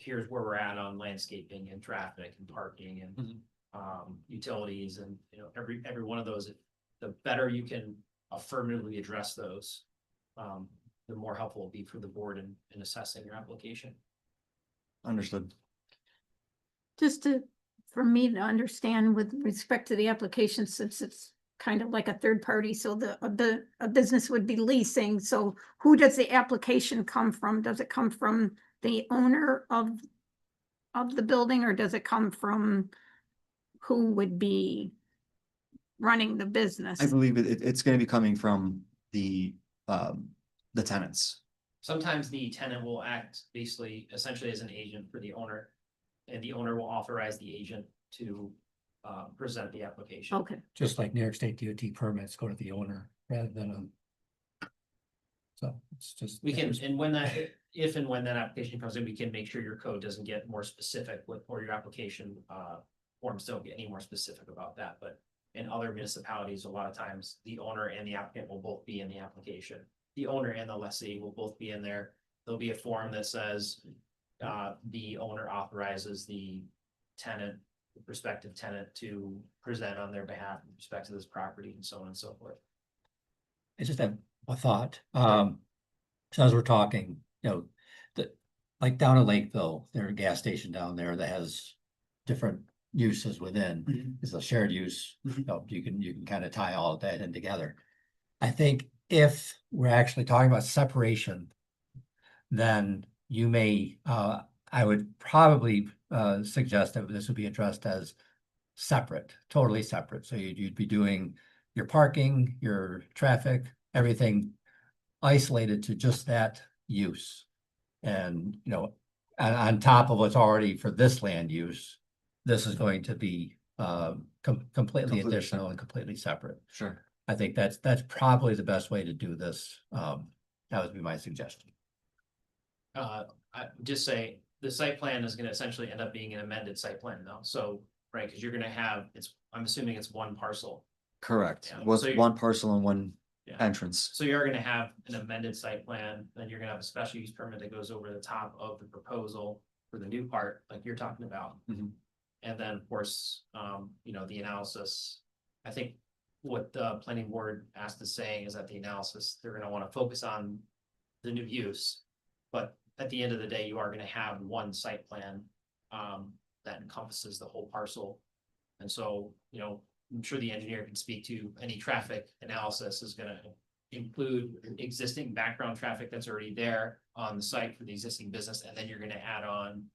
where we're at on landscaping and traffic and parking and utilities and, every one of those, the better you can affirmatively address those, the more helpful it'll be for the board in assessing your application. Understood. For me to understand with respect to the application, since it's kind of like a third party, so a business would be leasing, so who does the application come from? Does it come from the owner of the building, or does it come from who would be running the business? I believe it's gonna be coming from the tenants. Sometimes the tenant will act essentially as an agent for the owner. And the owner will authorize the agent to present the application. Okay, Just like New York State DOT permits go to the owner rather than so it's just. We can, and if and when that application comes in, we can make sure your code doesn't get more specific or your application forms don't get any more specific about that. But in other municipalities, a lot of times the owner and the applicant will both be in the application. The owner and the lessee will both be in there. There'll be a form that says the owner authorizes the prospective tenant to present on their behalf with respect to this property and so on and so forth. I just have a thought. So as we're talking, like down in Lakeville, there's a gas station down there that has different uses within. It's a shared use. You can kind of tie all of that in together. I think if we're actually talking about separation, then you may, I would probably suggest that this would be addressed as separate, totally separate. So you'd be doing your parking, your traffic, everything isolated to just that use. And, on top of what's already for this land use, this is going to be completely additional and completely separate. Sure. I think that's probably the best way to do this. That would be my suggestion. I just say, the site plan is gonna essentially end up being an amended site plan though, so, right, cause you're gonna have, I'm assuming it's one parcel. Correct. Yeah, Was so you- one parcel and one Yeah. entrance. So you're gonna have an amended site plan, then you're gonna have a special use permit that goes over the top of the proposal for the new part, like you're talking about. Mhm. And then, of course, you know, the analysis, I think what the planning board asked is saying is that the analysis, they're gonna wanna focus on the new use. But at the end of the day, you are gonna have one site plan, that encompasses the whole parcel. And so, you know, I'm sure the engineer can speak to any traffic analysis is gonna include existing background traffic that's already there on the site for the existing business, and then you're gonna add on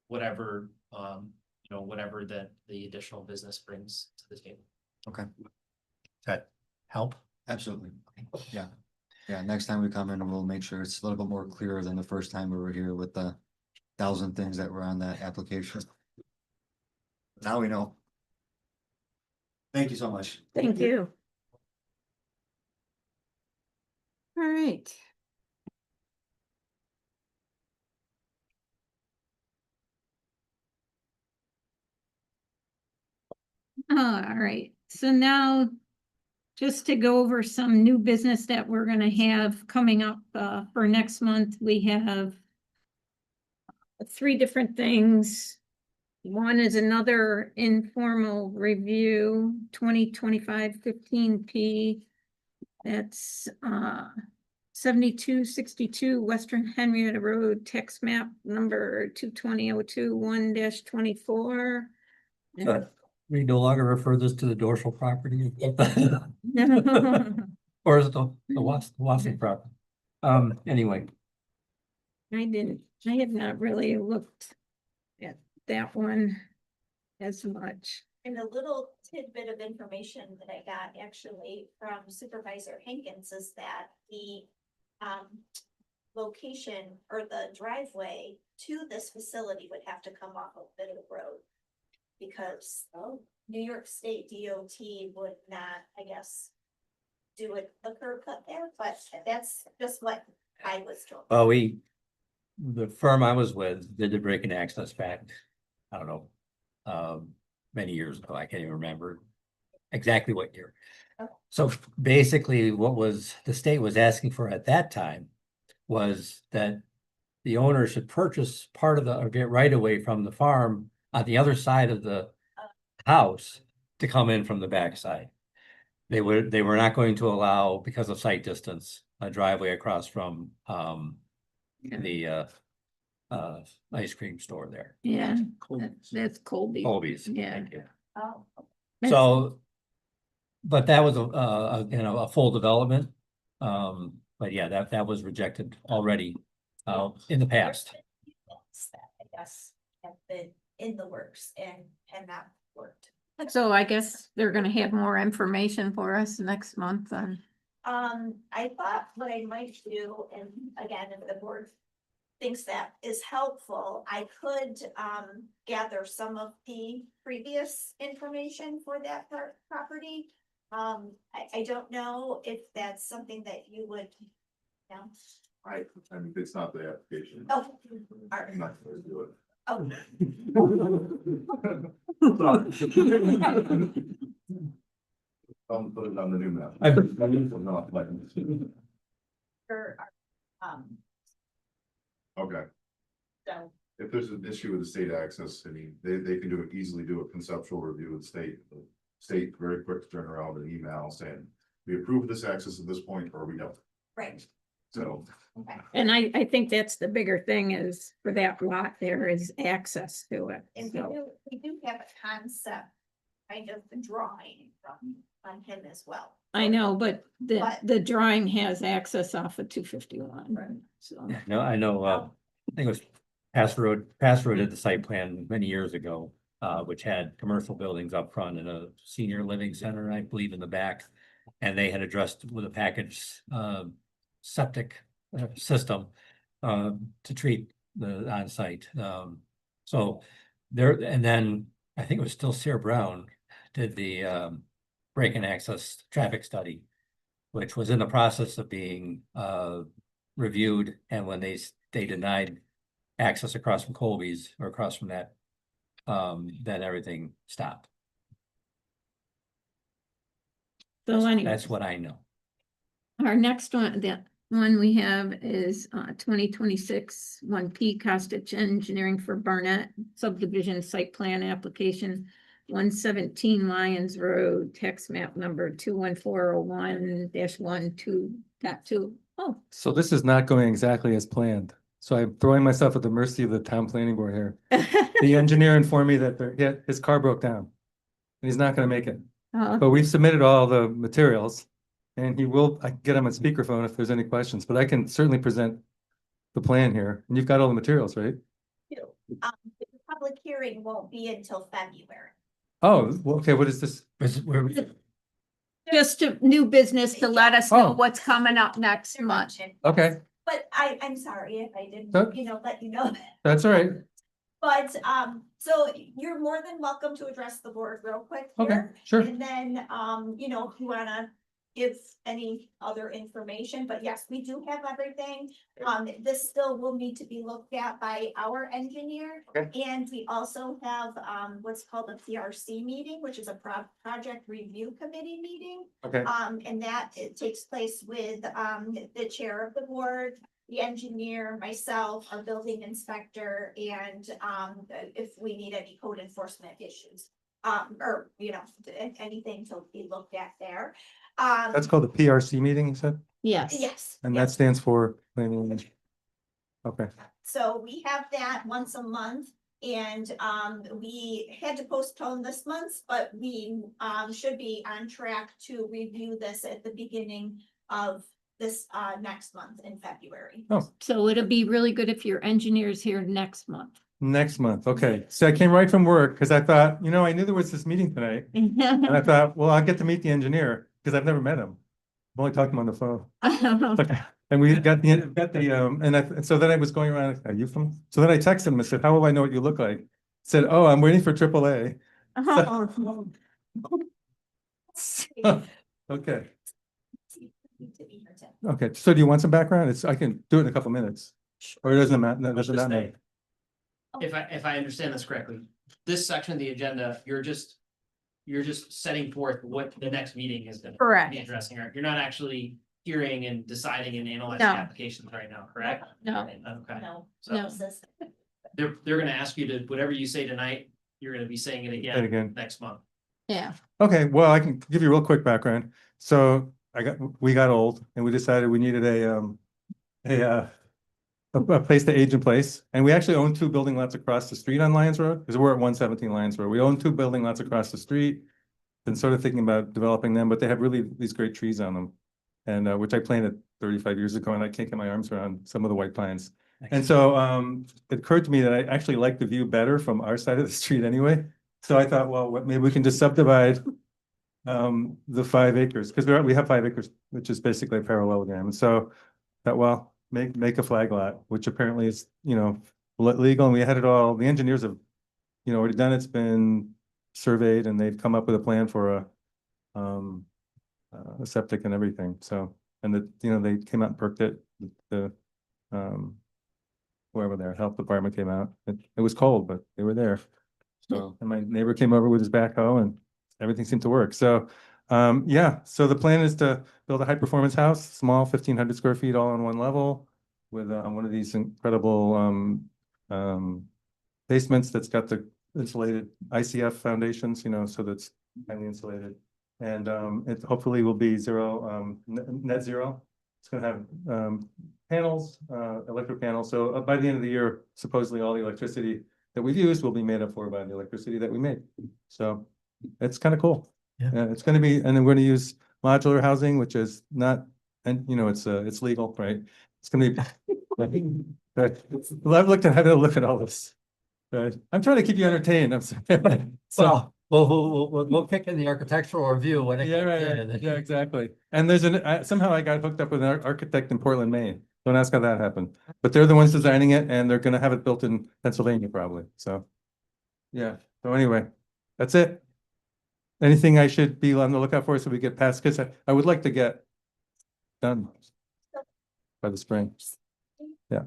whatever, you know, whatever that the additional business brings to the table. Okay, That help? absolutely. Yeah. Yeah, next time we come in, we'll make sure it's a little bit more clear than the first time we were here with the 1,000 things that were on that application. Now we know. Thank you so much. Thank you. All right. All right, so now just to go over some new business that we're gonna have coming up for next month, we have 3 different things. One is another informal review, 2025-15P. That's 7262 Western Henrietta Road, text map number 220-021-24. We no longer refer this to the dorsal property. Or is it the Wassett property? Anyway, I have not really looked at that one as much. And a little tidbit of information that I got actually from Supervisor Hankins is that the location or the driveway to this facility would have to come off of Biddle Road. Because New York State DOT would not, I guess, do a curb cut there, but that's just what I was told. well, the firm I was with did the break and access back, I don't know, many years ago. I can't even remember exactly what year. Okay. So basically what the state was asking for at that time was that the owner should purchase part of or get right away from the farm on the other side of the house to come in from the backside. They were not going to allow, because of sight distance, a driveway across from the ice cream store there. Yeah, that's Colby. Colby's. Yeah. Thank you. Oh, So, but that was you know, a full development. But yeah, that was rejected already in the past. that I guess have been in the works and have not worked. So I guess they're gonna have more information for us next month on. I thought what I might do, and again, if the board thinks that is helpful, I could gather some of the previous information for that property. I don't know if that's something that you would, you know. I mean, it's not the application. Oh, all I'm right. not going to do it. Oh, I'll put it on the new map. Not like- for, Okay, so, if there's an issue with the state access, I mean, they can easily do a conceptual review with state. State very quick to turn around an email saying, we approve this access at this point, or we don't. right, So, okay. And I think that's the bigger thing is for that lot there is access to it. And So, we do have a concept, kind of drawing from, on him as well. I know, but But- the drawing has access off of 251, so. Yeah, no, I know, I think it was Pass Road did the site plan many years ago, which had commercial buildings up front and a senior living center, I believe, in the back. And they had addressed with a package, septic system, to treat the on-site. So there, and then I think it was still Sierra Brown did the, break and access traffic study, which was in the process of being, reviewed, and when they denied access across from Colby's or across from that, then everything stopped. So anyway, That's what I know. our next one, the one we have is 2026 1P Costitch Engineering for Barnett subdivision site plan application. 117 Lyons Road, tax map number 21401-12.2. Oh, So this is not going exactly as planned. So I'm throwing myself at the mercy of the town planning board here. The engineer informed me that his car broke down. And he's not gonna make it. But we've submitted all the materials. And I can get him on speakerphone if there's any questions, but I can certainly present the plan here. And you've got all the materials, right? The public hearing won't be until February. Oh, well, okay, what is this? just a new business to let us know Oh. what's coming up next month. Okay, But I'm sorry if I didn't, No. let you know that. that's all right. But, so you're more than welcome to address the board real quick Okay, here. sure. And then, if you wanna give any other information, but yes, we do have everything. This still will need to be looked at by our engineer. Okay. And we also have, what's called a PRC meeting, which is a project review committee meeting. Okay, And that it takes place with, the chair of the board, the engineer, myself, our building inspector, and, if we need any code enforcement issues. Or, anything to be looked at there. that's called the PRC meeting, you said? Yes. Yes. And yes. that stands for planning. Okay, So we have that once a month. And we had to postpone this month, but we should be on track to review this at the beginning of this next month in February. So it'll be really good if your engineer's here next month. next month, okay. So I came right from work because I thought, I knew there was this meeting tonight. And I thought, well, I'll get to meet the engineer because I've never met him. I've only talked to him on the phone. And we got and so then I was going around, are you from? So then I texted him and said, how will I know what you look like? Said, oh, I'm waiting for AAA. Okay, okay. So do you want some background? I can do it in a couple minutes. Or it doesn't matter, Let's doesn't just matter. say, if I understand this correctly, this section of the agenda, you're just setting forth what the next meeting is gonna Correct. be addressing, right? You're not actually hearing and deciding and analyzing No. applications right now, correct? No. Okay, No. so No. they're gonna ask you to, whatever you say tonight, you're gonna be saying it And again again, next month. Yeah. okay, well, I can give you a real quick background. So we got old and we decided we needed a place to age in place. And we actually own 2 building lots across the street on Lyons Road, because we're at 117 Lyons Road. We own 2 building lots across the street. Been sort of thinking about developing them, but they have really these great trees on them. And which I planted 35 years ago, and I can't get my arms around some of the white pines. And so it occurred to me that I actually like the view better from our side of the street anyway. So I thought, well, maybe we can just subdivide the 5 acres, because we have 5 acres, which is basically a parallelogram. And so that, well, make a flag lot, which apparently is, legal, and we had it all, the engineers have, already done, it's been surveyed, and they've come up with a plan for a septic and everything, so, and they came out and perked it, whoever their health department came out, it was cold, but they were there. So, and my neighbor came over with his backhoe and everything seemed to work, so, so the plan is to build a high-performance house, small, 1,500 square feet, all on one level, with one of these incredible basements that's got the insulated ICF foundations, so that's highly insulated. And it hopefully will be net zero. It's gonna have panels, electric panels. So by the end of the year, supposedly all the electricity that we've used will be made up for by the electricity that we made. So it's kind of cool. Yeah. It's gonna be, and then we're gonna use modular housing, which is not, and it's legal, right? It's gonna be. Well, I've had a look at all this. I'm trying to keep you entertained. I'm sorry. So, We'll pick in the architectural review when it. yeah, right. Yeah, exactly. And there's somehow I got hooked up with an architect in Portland, Maine. Don't ask how that happened, but they're the ones designing it, and they're gonna have it built in Pennsylvania probably. So, yeah. So anyway, that's it. Anything I should be on the lookout for so we get past, because I would like to get done by the spring. Yeah.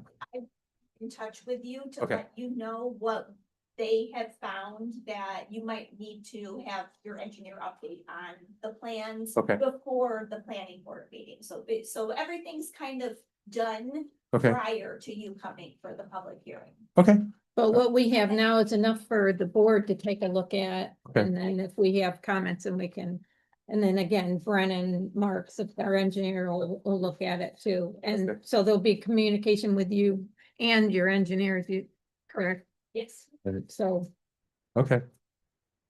in touch with you to Okay. let you know what they have found that you might need to have your engineer update on the plans Okay. before the planning board meeting. So, so everything's kind of done Okay, prior to you coming for the public hearing. okay, But what we have now is enough for the board to take a look at, Okay. and then if we have comments and we can. And then again, Brennan Marks, our engineer, will look at it too, and Okay. so there'll be communication with you and your engineers, you, correct? Yes. So, okay.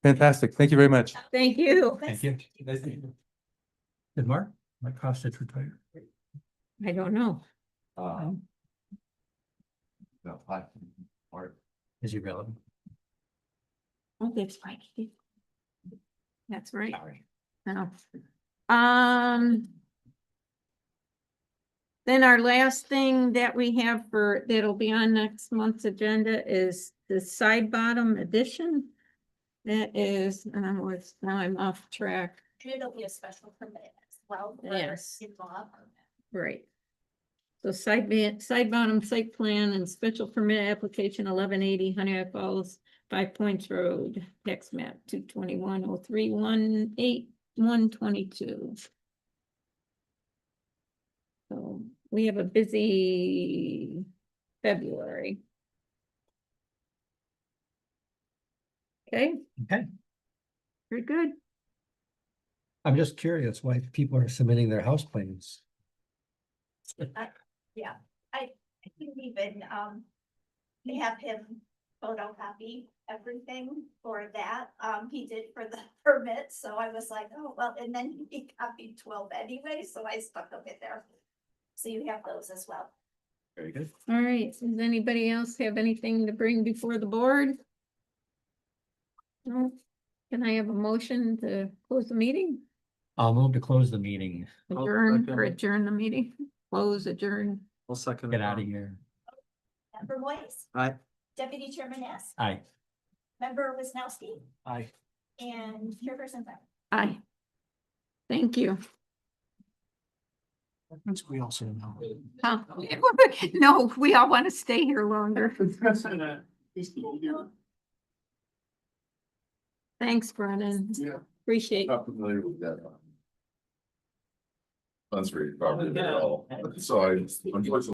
Fantastic. Thank you very much. thank you. you. Did Mark Kostic retire? I don't know. No, Art. Is he relevant? Oh, that's right. That's right. Sorry. No. Then our last thing that we have for, that'll be on next month's agenda is the side bottom addition. That is, now I'm off track. It'll be a special permit as well. for Yes. in-law permit. Right. So side bottom site plan and special permit application 1180 Honeyett Falls, 5 Points Road, tax map 221-03-18-122. So we have a busy February. Okay. Okay. Very good. I'm just curious why people are submitting their house plans. Yeah, I can even, they have him photocopy everything for that. He did for the permit, so I was like, oh, well, and then he copied 12 anyway, so I stuck them in there. So you have those as well. Very good. All right, does anybody else have anything to bring before the board? No? Can I have a motion to close the meeting? I'll move to close the meeting. Adjourn or second. adjourn the meeting? Close, adjourn. I'll second. Get out of here. Member Moise, Aye. Deputy Chairman Ness, Aye. Member Wisnowski, Aye. and Chairperson Beck. Aye. Thank you. That's we also know. Huh? No, we all want to stay here longer. Thanks, Brennan. Yeah. Appreciate it. Not familiar with that. Spencer property at all, so I unfortunately.